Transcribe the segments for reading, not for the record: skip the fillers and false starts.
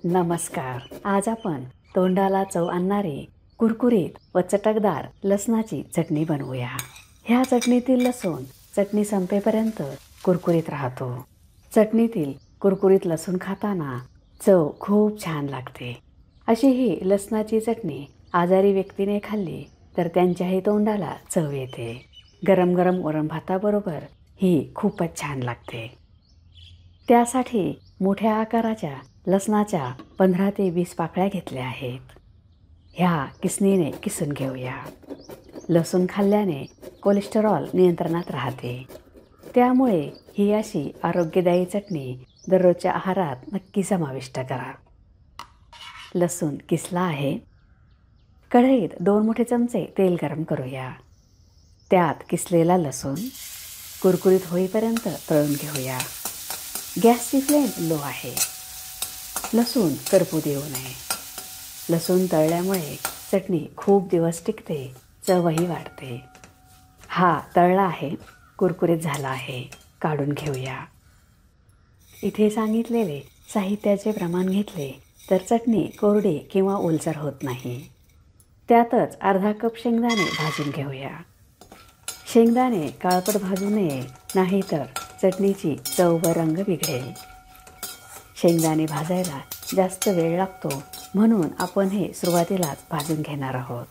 नमस्कार. आज आपण तोंडाला चव आणणारी कुरकुरीत व चटकदार लसणाची चटणी बनवूया. ह्या चटणीतील लसूण चटणी संपेपर्यंत कुरकुरीत राहतो. चटणीतील कुरकुरीत लसूण खाताना चव खूप छान लागते. अशी ही लसणाची चटणी आजारी व्यक्तीने खाल्ली तर त्यांच्याही तोंडाला चव येते. गरम गरम वरण भाताबरोबर ही खूपच छान लागते. त्यासाठी मोठ्या आकाराच्या लसणाच्या 15 ते 20 पाकळ्या घेतल्या आहेत. ह्या किसणीने किसून घेऊया. लसूण खाल्ल्याने कोलेस्टेरॉल नियंत्रणात राहते. त्यामुळे ही अशी आरोग्यदायी चटणी दररोजच्या आहारात नक्की समाविष्ट करा. लसूण किसला आहे. कढईत 2 मोठे चमचे तेल गरम करूया. त्यात किसलेला लसूण कुरकुरीत होईपर्यंत तळून घेऊया. गॅसची फ्लेम लो आहे. लसूण करपू देऊ नये. लसूण तळल्यामुळे चटणी खूप दिवस टिकते, चवही वाढते. हा तळला आहे, कुरकुरीत झाला आहे. काढून घेऊया. इथे सांगितलेले साहित्याचे प्रमाण घेतले तर चटणी कोरडी किंवा ओलसर होत नाही. त्यातच अर्धा कप शेंगदाणे भाजून घेऊया. शेंगदाणे काळपट भाजू नये, नाहीतर चटणीची चव व रंग बिघडेल. शेंगदाणे भाजायला जास्त वेळ लागतो, म्हणून आपण हे सुरुवातीलाच भाजून घेणार आहोत.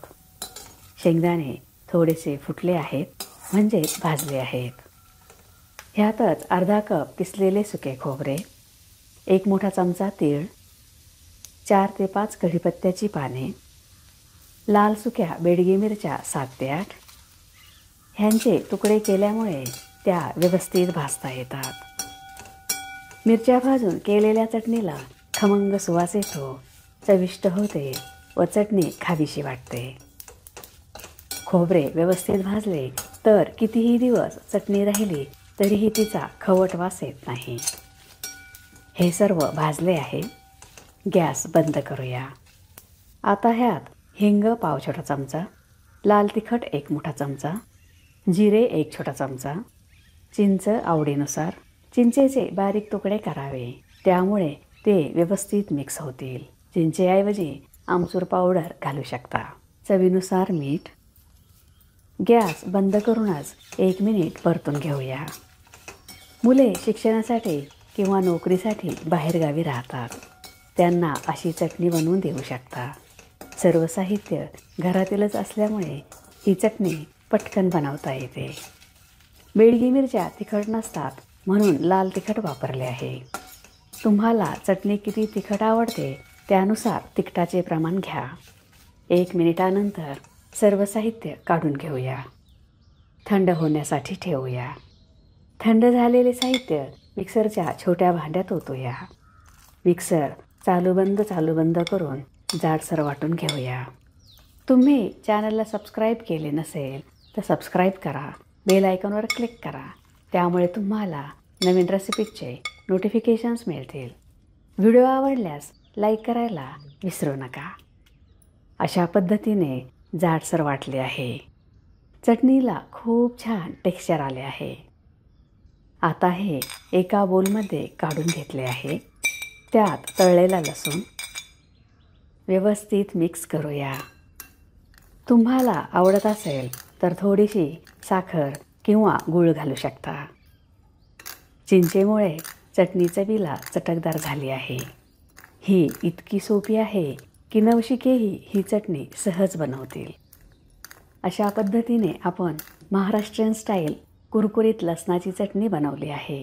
शेंगदाणे थोडेसे फुटले आहेत, म्हणजे भाजले आहेत. ह्यातच अर्धा कप किसलेले सुके खोबरे, 1 मोठा चमचा तीळ, 4 ते 5 कढीपत्त्याची पाने, लाल सुक्या बेडगी मिरच्या 7 ते 8. ह्यांचे तुकडे केल्यामुळे त्या व्यवस्थित भाजता येतात. मिरच्या भाजून केलेल्या चटणीला खमंग सुवास येतो, चविष्ट होते व चटणी खावीशी वाटते. खोबरे व्यवस्थित भाजले तर कितीही दिवस चटणी राहिली तरीही तिचा खवट वास येत नाही. हे सर्व भाजले आहे. गॅस बंद करूया. आता ह्यात हिंग पाव छोटा चमचा, लाल तिखट 1 मोठा चमचा, जिरे 1 छोटा चमचा, चिंच आवडीनुसार. चिंचेचे बारीक तुकडे करावे, त्यामुळे ते व्यवस्थित मिक्स होतील. चिंचेऐवजी आमचूर पावडर घालू शकता. चवीनुसार मीठ. गॅस बंद करूनच 1 मिनिट परतून घेऊया. मुले शिक्षणासाठी किंवा नोकरीसाठी बाहेरगावी राहतात. त्यांना अशी चटणी बनवून देऊ शकता. सर्व साहित्य घरातीलच असल्यामुळे ही चटणी पटकन बनवता येते. बेडगी मिरच्या तिखट नसतात, म्हणून लाल तिखट वापरले आहे. तुम्हाला चटणी किती तिखट आवडते त्यानुसार तिखटाचे प्रमाण घ्या. 1 मिनिटानंतर सर्व साहित्य काढून घेऊया. थंड होण्यासाठी ठेवूया. थंड झालेले साहित्य मिक्सरच्या छोट्या भांड्यात ओतूया. मिक्सर चालू बंद करून जाडसर वाटून घेऊया. तुम्ही चॅनलला सबस्क्राईब केले नसेल तर सबस्क्राईब करा. बेल आयकॉनवर क्लिक करा. त्यामुळे तुम्हाला नवीन रेसिपीचे नोटिफिकेशन्स मिळतील. व्हिडिओ आवडल्यास लाईक करायला विसरू नका. अशा पद्धतीने जाडसर वाटले आहे. चटणीला खूप छान टेक्स्चर आले आहे. आता हे एका बोलमध्ये काढून घेतले आहे. त्यात तळलेला लसूण व्यवस्थित मिक्स करूया. तुम्हाला आवडत असेल तर थोडीशी साखर किंवा गूळ घालू शकता. चिंचेमुळे चटणी चवीला चटकदार झाली आहे. ही इतकी सोपी आहे की नवशिकेही ही चटणी सहज बनवतील. अशा पद्धतीने आपण महाराष्ट्रीयन स्टाईल कुरकुरीत लसणाची चटणी बनवली आहे.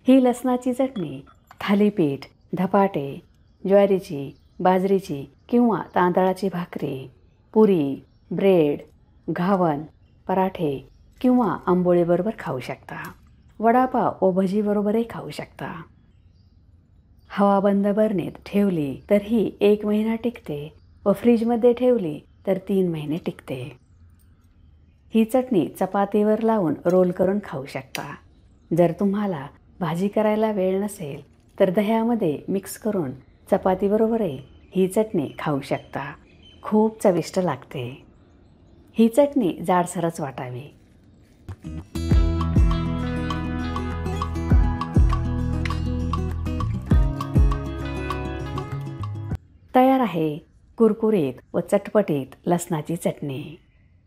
ही लसणाची चटणी थालीपीठ, धपाटे, ज्वारीची, बाजरीची किंवा तांदळाची भाकरी, पुरी, ब्रेड, घावन, पराठे किंवा आंबोळीबरोबर खाऊ शकता. वडापाव व भजीबरोबरही खाऊ शकता. हवाबंद बरणीत ठेवली तर ही 1 महिना टिकते व फ्रीजमध्ये ठेवली तर 3 महिने टिकते. ही चटणी चपातीवर लावून रोल करून खाऊ शकता. जर तुम्हाला भाजी करायला वेळ नसेल तर दह्यामध्ये मिक्स करून चपातीबरोबरही ही चटणी खाऊ शकता. खूप चविष्ट लागते. ही चटणी जाडसरच वाटावी. तयार आहे कुरकुरीत व चटपटीत लसणाची चटणी.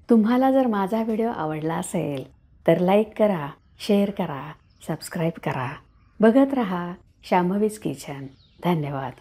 तुम्हाला जर माझा व्हिडिओ आवडला असेल तर लाईक करा, शेअर करा, सबस्क्राईब करा. बघत रहा शांभवीज किचन. धन्यवाद.